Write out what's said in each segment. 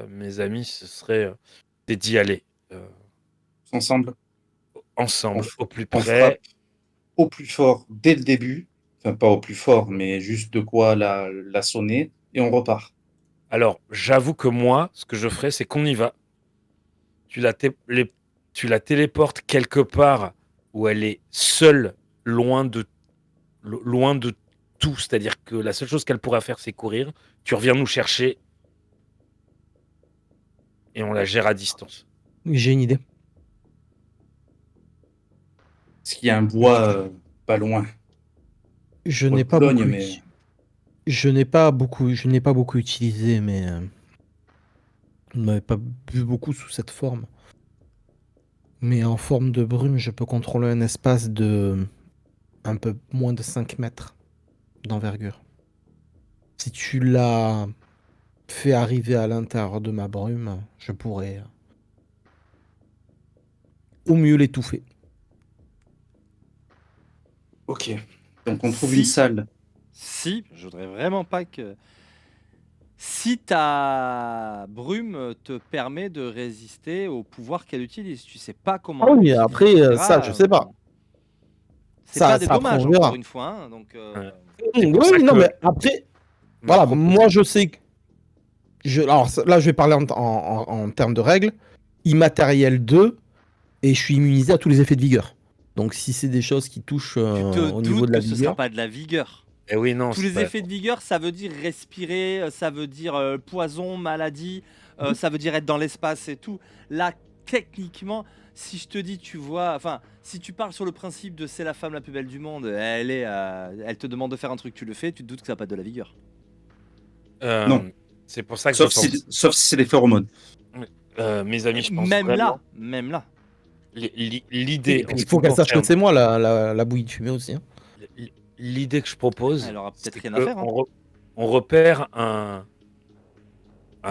mes amis, ce serait c'est d'y aller Ensemble, on, ensemble, f- au plus on frappe près. au plus fort dès le début. Enfin, pas au plus fort, mais juste de quoi la sonner et on repart. Alors, j'avoue que moi, ce que je ferais, c'est qu'on y va. Tu la, té- les- Tu la téléportes quelque part où elle est seule, loin de, loin de tout. C'est-à-dire que la seule chose qu'elle pourra faire, c'est courir. Tu reviens nous chercher et on la gère à distance. J'ai une idée. Parce qu'il y a un bois pas loin. Je Bois n'ai de pas Boulogne, beaucoup, mais je n'ai pas beaucoup utilisé, mais on m'avait pas vu beaucoup sous cette forme. Mais en forme de brume, je peux contrôler un espace de un peu moins de 5 mètres d'envergure. Si tu l'as fait arriver à l'intérieur de ma brume, je pourrais au mieux l'étouffer. ok. Donc on trouve une salle. Si, je voudrais vraiment pas que. Si ta brume te permet de résister au pouvoir qu'elle utilise, tu sais pas comment Ah elle oui, l'utilise, après, etc. ça, je sais pas. C'est pas des Ça, après, dommages, on encore verra. une fois. Hein, donc, C'est pour Oui, ça non, que mais après, ma voilà, proposition- moi, je sais que. Alors, là, je vais parler en termes de règles. Immatériel 2, et je suis immunisé à tous les effets de vigueur. Donc, si c'est des choses qui touchent tu te au niveau doutes de la que ce sera vigueur. pas de la vigueur. Eh oui, non, Tous c'est les pas. effets de vigueur, ça veut dire respirer, ça veut dire poison, maladie, ça veut dire être dans l'espace et tout. Là, techniquement, si je te dis, tu vois, enfin, si tu parles sur le principe de c'est la femme la plus belle du monde, elle te demande de faire un truc, tu le fais, tu te doutes que ça n'a pas de la vigueur. Non. C'est pour ça que je Sauf pense. si c'est des phéromones. Mes amis, je pense Même vraiment. là. L'idée, en ce Il qui faut me qu'elle sache que concerne, c'est moi la bouillie de fumée aussi. Hein. l'idée que je propose, Elle aura peut-être c'est rien à faire. Hein. on repère un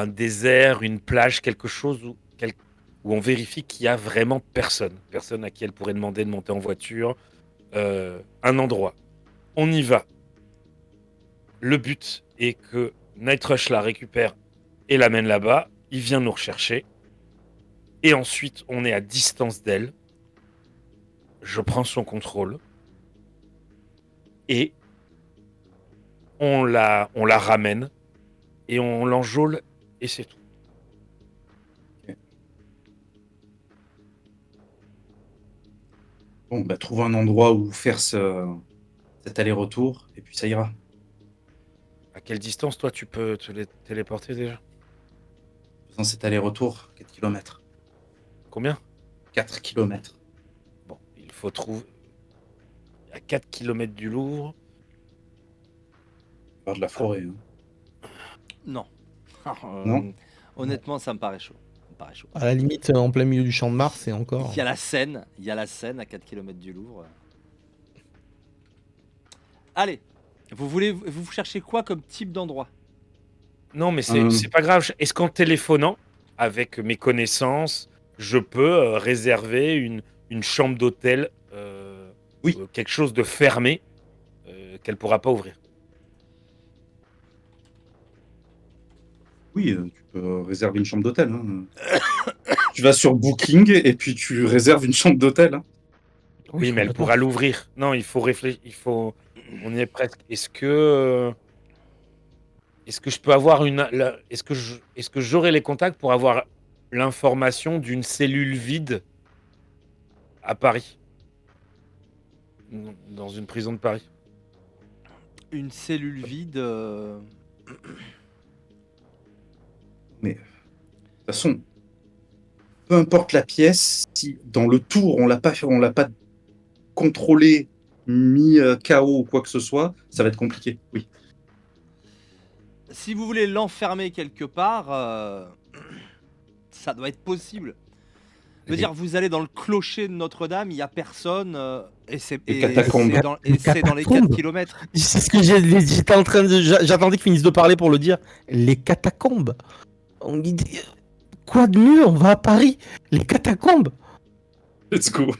désert, une plage, quelque chose où on vérifie qu'il y a vraiment personne à qui elle pourrait demander de monter en voiture, un endroit. On y va. Le but est que Nightrush la récupère et l'amène là-bas. Il vient nous rechercher. Et ensuite, on est à distance d'elle. Je prends son contrôle. Et on la ramène. Et on l'enjôle. Et c'est tout. Bon, bah trouve un endroit où faire cet aller-retour et puis ça ira. À quelle distance, toi, tu peux te téléporter déjà? Faisant cet aller-retour, 4 km. Combien? 4 km. Bon, il faut trouver. À 4 km du Louvre. Par de la forêt. Hein. Non. Non. Honnêtement, ça me paraît chaud. À la limite, en plein milieu du champ de Mars, c'est encore. Il y a la Seine à 4 km du Louvre. Allez, vous cherchez quoi comme type d'endroit? Non, mais c'est pas grave. Est-ce qu'en téléphonant, avec mes connaissances, je peux réserver une chambre d'hôtel, Oui. Quelque chose de fermé qu'elle pourra pas ouvrir? Oui, tu peux réserver une chambre d'hôtel. Hein. Tu vas sur Booking et puis tu réserves une chambre d'hôtel. Hein. Oui, mais elle complètement. pourra l'ouvrir. Non, il faut réfléchir. On y est presque. Est-ce que je peux avoir est-ce que j'aurai les contacts pour avoir l'information d'une cellule vide à Paris, dans une prison de Paris? Une cellule vide. Mais de toute façon, peu importe la pièce, si dans le tour on l'a pas contrôlé, mis KO ou quoi que ce soit, ça va être compliqué. Oui. Si vous voulez l'enfermer quelque part, ça doit être possible. Je veux dire, vous allez dans le clocher de Notre-Dame, il n'y a personne, et c'est Les catacombes. c'est dans les 4 km. C'est ce que j'étais en train de. J'attendais qu'ils finissent de parler pour le dire. Les catacombes. On dit. Quoi de mieux? On va à Paris. Les catacombes. Let's go.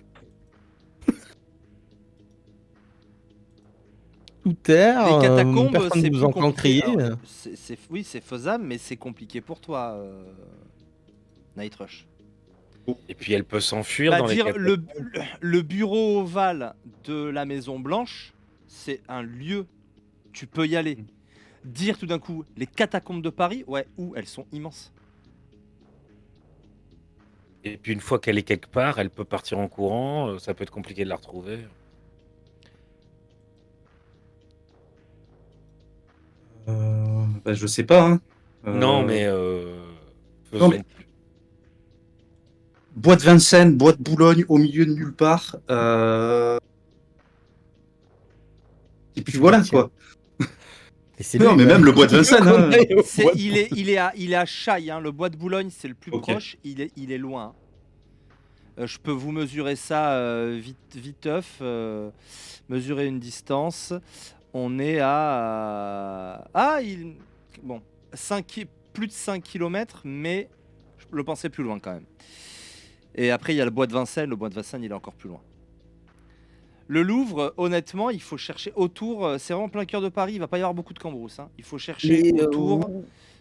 Tout militaire, Les catacombes, personne c'est ne vous plus entend compliqué. crier. Alors, oui, c'est faisable, mais c'est compliqué pour toi, Night Rush. Et puis elle peut s'enfuir Bah, dans les dire catacombes. le bureau ovale de la Maison Blanche, c'est un lieu. Tu peux y aller. Dire tout d'un coup les catacombes de Paris, ouais, où elles sont immenses. Et puis une fois qu'elle est quelque part, elle peut partir en courant. Ça peut être compliqué de la retrouver. Bah, je sais pas. Hein. Non, mais Non, mais- Bois de Vincennes, bois de Boulogne, au milieu de nulle part. Et puis voilà, quoi. Et c'est Non, lui, mais bah, même le bois de il veut Vincennes, qu'on hein. aille au bois de Il est à Chaille, hein. Le bois de Boulogne, c'est le plus Ok. proche. Il est loin. Je peux vous mesurer ça viteuf. Mesurer une distance. On est à. Bon, plus de 5 km, mais je le pensais plus loin quand même. Et après, il y a le bois de Vincennes. Le bois de Vincennes, il est encore plus loin. Le Louvre, honnêtement, il faut chercher autour. C'est vraiment plein cœur de Paris. Il va pas y avoir beaucoup de cambrousse, hein. Il faut chercher Mais, autour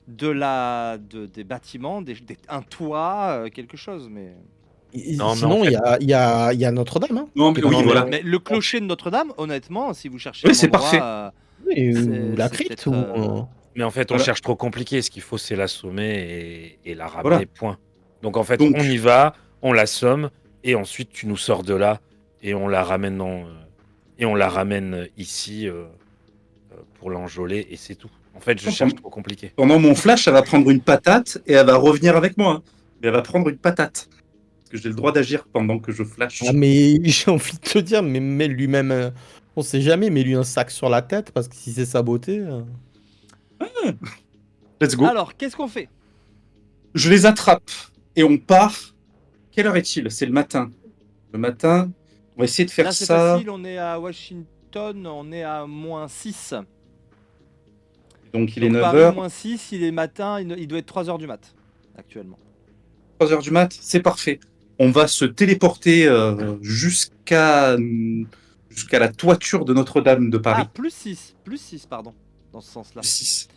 des bâtiments, un toit, quelque chose. Mais Non, mais Sinon, en fait- il y a Notre-Dame. Hein. Non, mais Non, oui, mais- voilà. Mais le clocher de Notre-Dame, honnêtement, si vous cherchez Oui, un c'est endroit, parfait. Oui, c'est- ou la c'est crypte. peut-être, Mais en fait, on Voilà. cherche trop compliqué. Ce qu'il faut, c'est l'assommer et la ramener, Voilà. point. Donc en fait, Donc- on y va, on l'assomme, et ensuite tu nous sors de là et on la ramène ici pour l'enjoler, et c'est tout. En fait, je Non, cherche pendant- trop compliqué. Pendant mon flash, elle va prendre une patate et elle va revenir avec moi. Hein. Mais elle va prendre une patate. Parce que j'ai le droit d'agir pendant que je flash. Ah, mais j'ai envie de te dire, mais mets lui-même, on sait jamais, mets lui un sac sur la tête, parce que si c'est saboté. Let's go. Alors, qu'est-ce qu'on fait? Je les attrape et on part. Quelle heure est-il? C'est le matin. Le matin, on va essayer de faire Là, c'est ça. facile, on est à Washington, on est à -6. Donc il est Donc, 9 Paris, h, -6, il est matin, il doit être 3 h du mat, actuellement. 3 h du mat, c'est parfait. On va se téléporter jusqu'à la toiture de Notre-Dame de Paris. Ah, +6, pardon, dans ce sens-là. 6.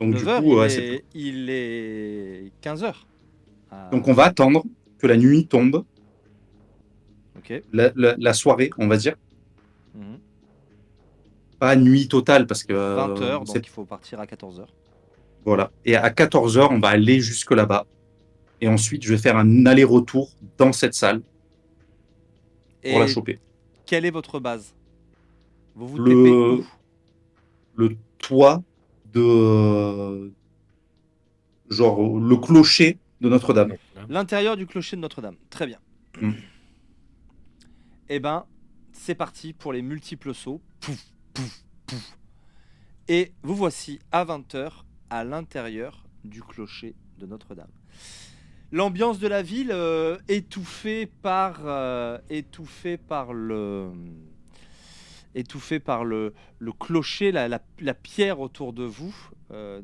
Donc 9 du h, coup, ouais, il est 15 h. donc on va attendre que la nuit tombe, Ok. la soirée, on va dire. Mhm. Pas nuit totale parce que 20 h, c'est- donc il faut partir à 14 h. voilà. Et à 14 h, on va aller jusque là-bas. Et ensuite, je vais faire un aller-retour dans cette salle pour la Et choper. quelle est votre base? Vous vous Le- TP où? Le toit de genre le clocher de Notre-Dame. L'intérieur du clocher de Notre-Dame. Très bien. Mm. Eh ben, c'est parti pour les multiples sauts. Pouf, pouf, pouf. Et vous voici à 20 h à l'intérieur du clocher de Notre-Dame. L'ambiance de la ville étouffée par le clocher, la pierre autour de vous,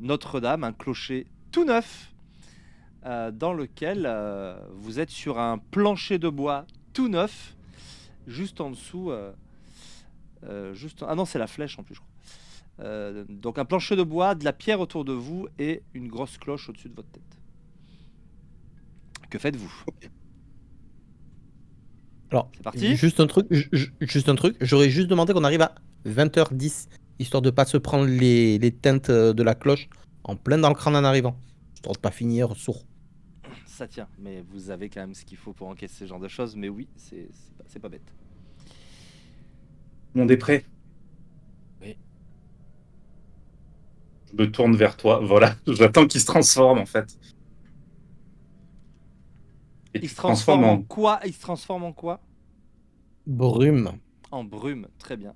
Notre-Dame, un clocher tout neuf, dans lequel vous êtes sur un plancher de bois tout neuf, juste en dessous. Ah non, c'est la flèche en plus, je crois. Donc un plancher de bois, de la pierre autour de vous et une grosse cloche au-dessus de votre tête. Que faites-vous? Alors, C'est parti. juste un truc, j'aurais juste demandé qu'on arrive à 20h10, histoire de pas se prendre les teintes de la cloche en plein dans le crâne en arrivant, histoire de pas finir sourd. Ça tient, mais vous avez quand même ce qu'il faut pour encaisser ce genre de choses. Mais oui, c'est pas bête. Tout le monde est prêt? Oui. Je me tourne vers toi. Voilà. J'attends qu'il se transforme en fait. Et Il tu se te transformes transforme en en quoi? Il se transforme en quoi? Brume. En brume, très bien.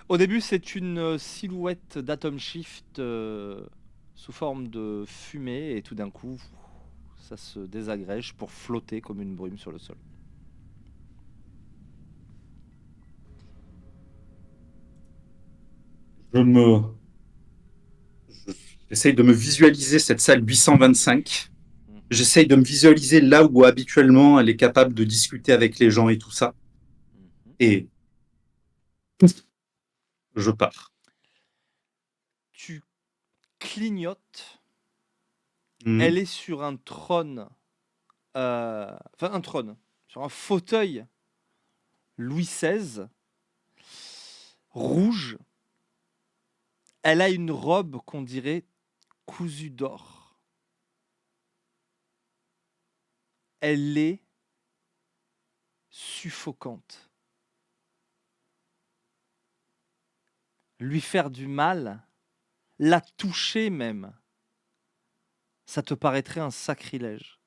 Au début, c'est une silhouette d'Atom Shift sous forme de fumée, et tout d'un coup, ça se désagrège pour flotter comme une brume sur le sol. J'essaye de me visualiser cette salle 825. Mhm. J'essaye de me visualiser là où habituellement elle est capable de discuter avec les gens et tout ça. Mhm. Et je pars. clignote. Mhm. Elle est sur un trône, sur un fauteuil Louis XVI, rouge. Elle a une robe qu'on dirait cousue d'or. Elle est suffocante. Lui faire du mal, la toucher même, ça te paraîtrait un sacrilège.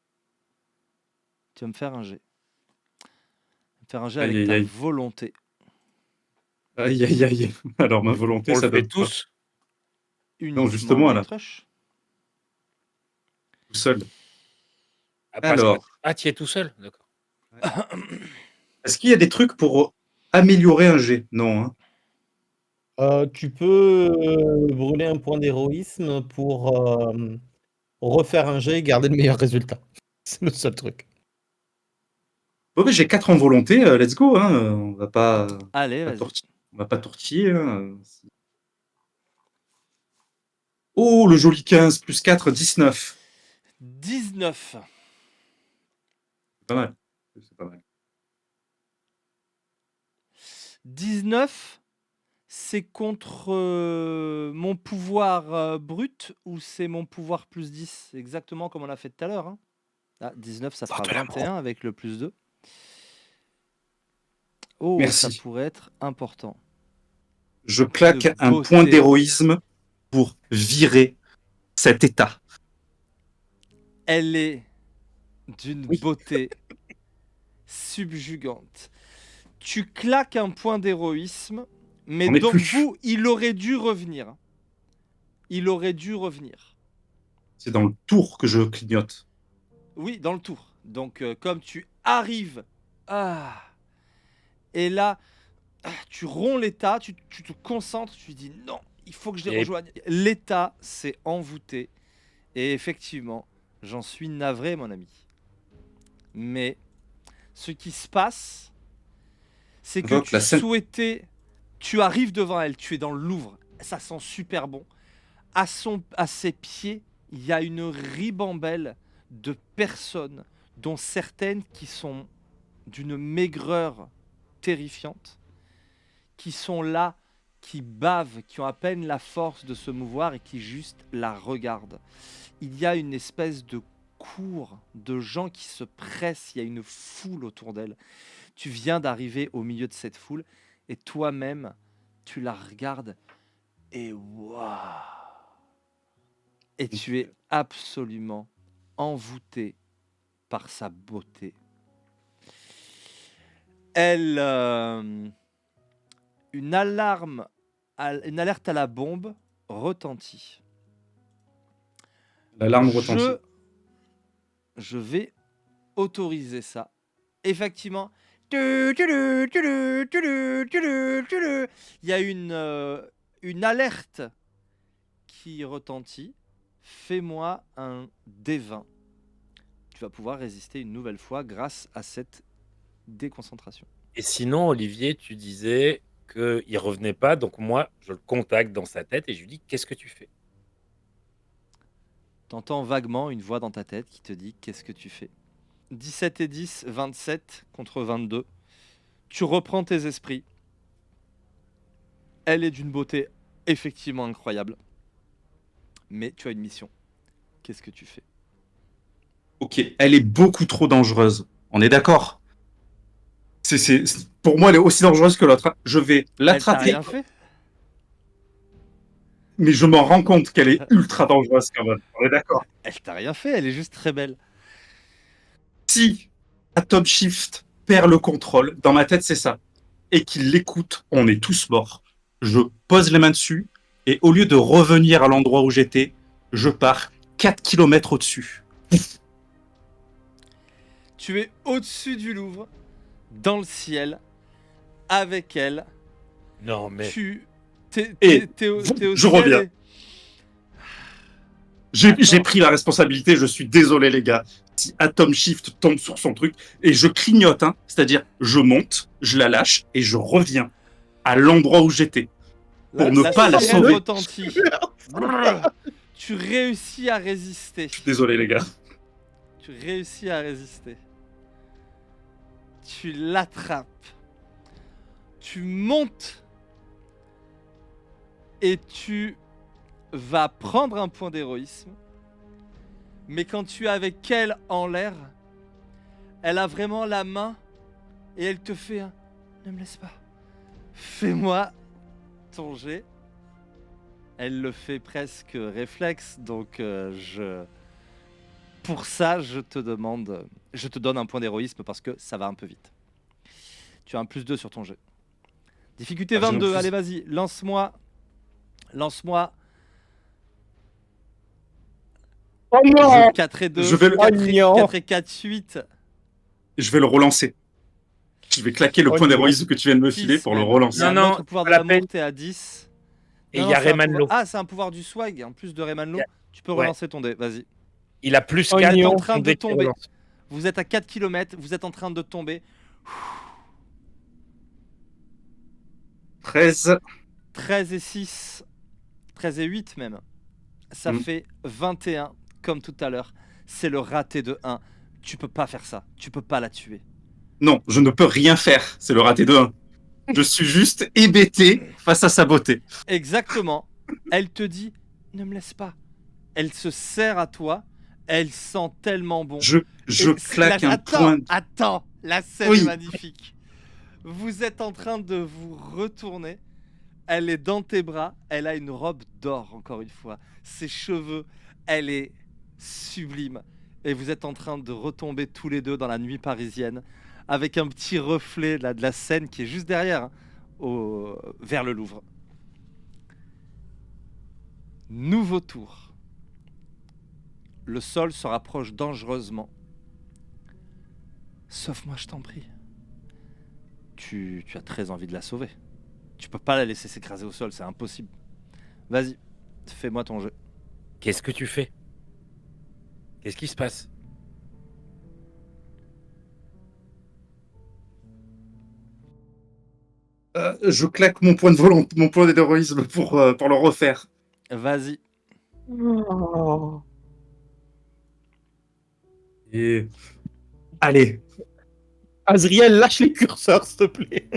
Tu vas me faire un jet. Me faire un jet avec Aïe, aïe, ta aïe. volonté. Aïe, aïe, aïe. Alors, ma volonté, On ça le fait donne quoi? tous. Uniquement justement, avec là. Trush. Tout seul. Parce que- Alors, Ah, tu es tout seul, d'accord. est-ce qu'il y a des trucs pour améliorer un jet? Non, hein. Tu peux brûler un point d'héroïsme pour refaire un jet et garder le meilleur résultat. C'est le seul truc. Bon, mais j'ai 4 en volonté, let's go, hein. On va pas, Allez, pas vas-y. on va pas tortiller. Hein. Oh, le joli 15 plus 4, 19. 19. C'est pas mal. C'est pas mal. 19, c'est contre mon pouvoir brut ou c'est mon pouvoir plus 10? C'est exactement comme on l'a fait tout à l'heure. Hein. Ah, 19, ça fera Sors de l'amour. 21 avec le plus 2. Oh, Merci. ça pourrait être important. Je claque De un beauté. point d'héroïsme pour virer cet état. Elle est d'une Oui. beauté subjugante. Tu claques un point d'héroïsme, mais On est donc plus. vous, il aurait dû revenir. Il aurait dû revenir. C'est dans le tour que je clignote. Oui, dans le tour. Donc, comme tu arrives, et là, tu romps l'état, tu te concentres, tu dis non, il faut que je les Et- rejoigne. L'état s'est envoûté. Et effectivement, j'en suis navré, mon ami. Mais ce qui se passe, c'est que Donc, tu la scène- souhaitais. Tu arrives devant elle, tu es dans le Louvre, ça sent super bon. À ses pieds, il y a une ribambelle de personnes, dont certaines qui sont d'une maigreur terrifiante, qui sont là, qui bavent, qui ont à peine la force de se mouvoir et qui juste la regardent. Il y a une espèce de cour de gens qui se pressent, il y a une foule autour d'elle. Tu viens d'arriver au milieu de cette foule et toi-même, tu la regardes et waouh! Et tu es absolument envoûté par sa beauté. Elle, une alerte à la bombe retentit. L'alarme retentit. Je vais autoriser ça. Effectivement, il y a une alerte qui retentit. Fais-moi un D20. Tu vas pouvoir résister une nouvelle fois grâce à cette déconcentration. Et sinon, Olivier, tu disais qu'il revenait pas, donc moi, je le contacte dans sa tête et je lui dis qu'est-ce que tu fais? T'entends vaguement une voix dans ta tête qui te dit qu'est-ce que tu fais. 17 et 10, 27 contre 22. Tu reprends tes esprits. Elle est d'une beauté effectivement incroyable. Mais tu as une mission. Qu'est-ce que tu fais? Ok, elle est beaucoup trop dangereuse. On est d'accord? Pour moi, elle est aussi dangereuse que l'autre. Je vais Elle t'a l'attraper, rien fait? mais je m'en rends compte qu'elle est ultra dangereuse quand même. On est d'accord? Elle t'a rien fait, elle est juste très belle. Si Atom Shift perd le contrôle, dans ma tête, c'est ça, et qu'il l'écoute, on est tous morts. Je pose les mains dessus, et au lieu de revenir à l'endroit où j'étais, je pars 4 km au-dessus. Tu es au-dessus du Louvre, dans le ciel, avec elle. Non, mais T'es au je ciel reviens. et- J'ai Attends. pris la responsabilité, je suis désolé les gars. Si Atom Shift tombe sur son truc, et je clignote, hein, c'est-à-dire je monte, je la lâche, et je reviens à l'endroit où j'étais. Pour ne pas la sirène sauver. retentit. Brrr. Tu réussis à résister. Je suis désolé, les gars. Tu réussis à résister. Tu l'attrapes. Tu montes. Et tu vas prendre un point d'héroïsme. Mais quand tu es avec elle en l'air, elle a vraiment la main et elle te fait un... Ne me laisse pas. Fais-moi ton jet. Elle le fait presque réflexe, donc pour ça, je te donne un point d'héroïsme parce que ça va un peu vite. Tu as un +2 sur ton jet. Difficulté Ah, j'ai un 22, plus. allez vas-y, lance-moi. Oh non 4 et 2, Je vais le- 4 Oh, et 4, 8. Je vais le relancer. Je vais claquer le Oh point non. d'héroïsme que tu viens de me filer pour le même. relancer. Il y a Non, un non, autre pouvoir de pas la l'amour, peine. t'es à 10. Et il Non, y a non, c'est un Rayman pouvoir- Lo. Ah, c'est un pouvoir du swag, en plus de Rayman Lo. Il y a- Tu peux Ouais. relancer ton dé, vas-y. Il a plus Oh, 4 non. en train de dès qu'il tomber. relance. Vous êtes à 4 km, vous êtes en train de tomber. 13. 13 et 6, 13 et 8 même. Ça Mm. fait 21, comme tout à l'heure. C'est le raté de 1. Tu peux pas faire ça. Tu peux pas la tuer. Non, je ne peux rien faire. C'est le raté de 1. Je suis juste hébété face à sa beauté. Exactement. Elle te dit, ne me laisse pas. Elle se serre à toi. Elle sent tellement bon. Je Et claque un attends, point. Attends, la scène Oui. est magnifique. Vous êtes en train de vous retourner. Elle est dans tes bras. Elle a une robe d'or, encore une fois. Ses cheveux, elle est sublime. Et vous êtes en train de retomber tous les deux dans la nuit parisienne avec un petit reflet là, de la Seine qui est juste derrière, hein, vers le Louvre. Nouveau tour. Le sol se rapproche dangereusement. Sauve-moi, je t'en prie. Tu as très envie de la sauver. Tu peux pas la laisser s'écraser au sol, c'est impossible. Vas-y, fais-moi ton jeu. Qu'est-ce que tu fais? Qu'est-ce qui se passe? Je claque mon point de volonté, mon point d'héroïsme pour le refaire. Vas-y. Et allez, Azriel, lâche les curseurs, s'il te plaît.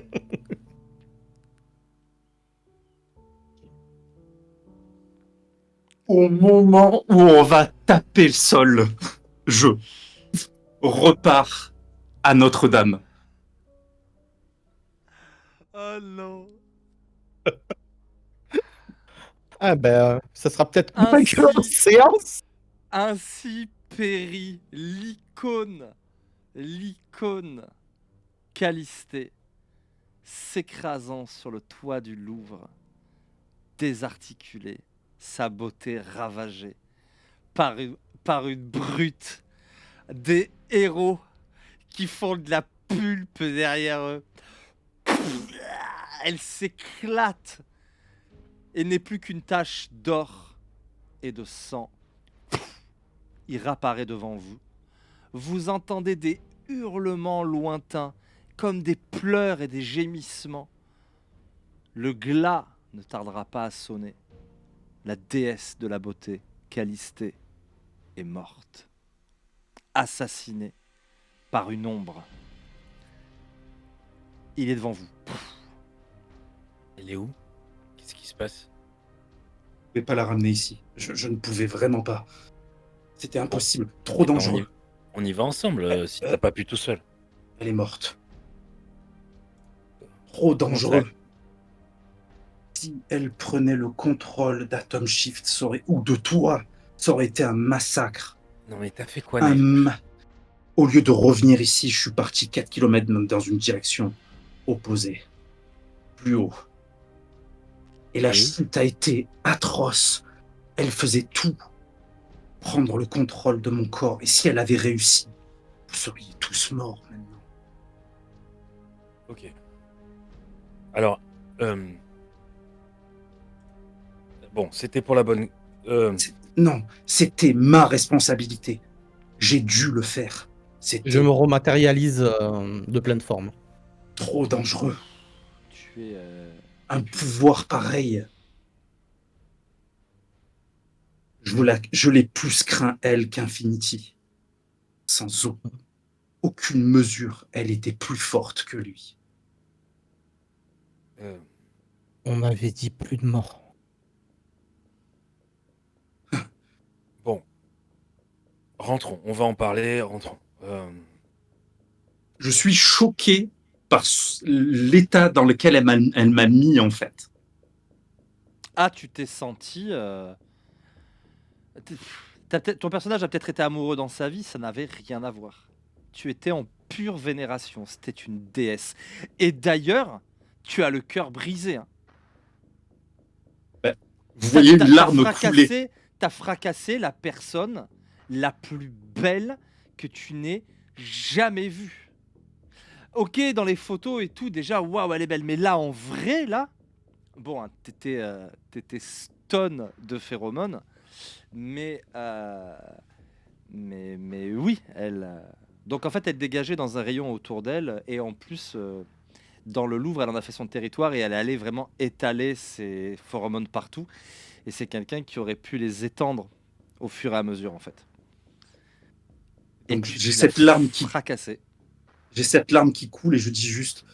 au moment où on va taper le sol, je repars à Notre-Dame. Oh non. Ah ben, ça sera peut-être Ainsi- pas une grosse séance. Ainsi périt l'icône Calistée, s'écrasant sur le toit du Louvre, désarticulée, sa beauté ravagée par une brute, des héros qui font de la pulpe derrière eux. Elle s'éclate et n'est plus qu'une tache d'or et de sang. Il réapparaît devant vous. Vous entendez des hurlements lointains, comme des pleurs et des gémissements. Le glas ne tardera pas à sonner. La déesse de la beauté, Calistée, est morte, assassinée par une ombre. Il est devant vous. Elle est où? Qu'est-ce qui se passe? Je vais pas la ramener ici. Je ne pouvais vraiment pas. C'était impossible. Trop Eh ben, dangereux. On y va ensemble si t'as pas pu tout seul. Elle est morte. Trop dangereux. Si elle prenait le contrôle d'Atom Shift, ou de toi, ça aurait été un massacre. Non mais t'as fait quoi, Un Naël? Au lieu de revenir ici, je suis parti 4 km dans une direction opposée. Plus haut. Et la Oui. chute a été atroce. Elle faisait tout. Prendre le contrôle de mon corps. Et si elle avait réussi, vous seriez tous morts maintenant. Ok. Alors, bon, c'était pour la bonne... Non, c'était ma responsabilité. J'ai dû le faire. C'était Je me rematérialise de pleine forme. trop dangereux. Tu es... Un pouvoir pareil. Je l'ai plus craint, elle, qu'Infinity. Sans aucune mesure, elle était plus forte que lui. Euh, On avait dit plus de morts. bon, rentrons. On va en parler. Rentrons. Je suis choqué par l'état dans lequel elle m'a mis, en fait. Ah, tu t'es senti. Ton personnage a peut-être été amoureux dans sa vie, ça n'avait rien à voir. Tu étais en pure vénération, c'était une déesse. Et d'ailleurs, tu as le cœur brisé, hein. Vous voyez une T'as larme couler. fracassé, t'as fracassé la personne la plus belle que tu n'aies jamais vue. Ok, dans les photos et tout, déjà, waouh, elle est belle. Mais là, en vrai, là, bon, hein, t'étais stone de phéromones, mais, mais oui, elle. Donc en fait, elle dégageait dans un rayon autour d'elle, et en plus, dans le Louvre, elle en a fait son territoire et elle allait vraiment étaler ses phéromones partout. Et c'est quelqu'un qui aurait pu les étendre au fur et à mesure, en fait. Et Donc tu j'ai l'as cette larme qui fracassé. j'ai cette larme qui coule et je dis juste,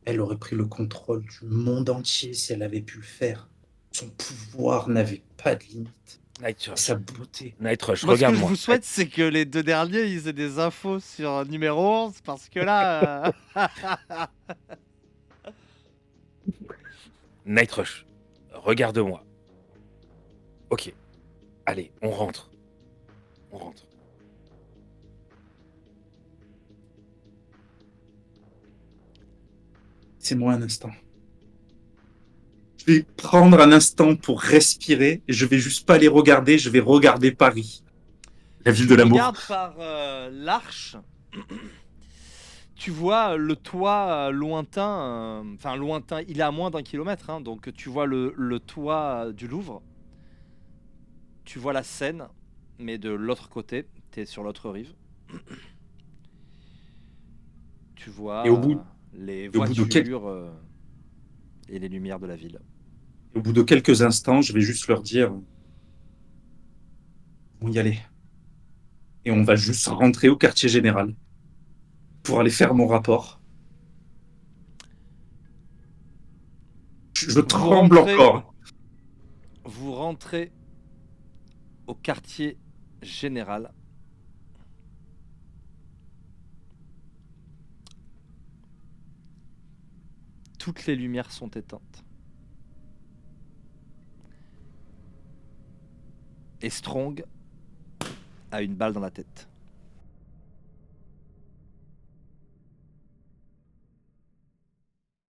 elle aurait pris le contrôle du monde entier si elle avait pu le faire. Son pouvoir n'avait pas de limite. Night Et Rush. sa beauté. Night Rush, Moi, ce que je regarde-moi. vous souhaite, c'est que les deux derniers, ils aient des infos sur numéro 11, parce que là... Night Rush, regarde-moi. Ok, allez, on rentre. On rentre. C'est moi un instant. Je vais prendre un instant pour respirer et je vais juste pas les regarder, je vais regarder Paris, la ville Tu de l'amour. regardes par l'arche, tu vois le toit lointain, enfin lointain, il est à moins d'1 kilomètre, hein, donc tu vois le toit du Louvre, tu vois la Seine, mais de l'autre côté, tu es sur l'autre rive. Tu vois Et au bout, les et au bout de quel- voitures et les lumières de la ville. au bout de quelques instants, je vais juste leur dire, on y aller. Et on va juste rentrer au quartier général pour aller faire mon rapport. Je tremble encore. Vous rentrez au quartier général. Toutes les lumières sont éteintes. Et Strong a une balle dans la tête.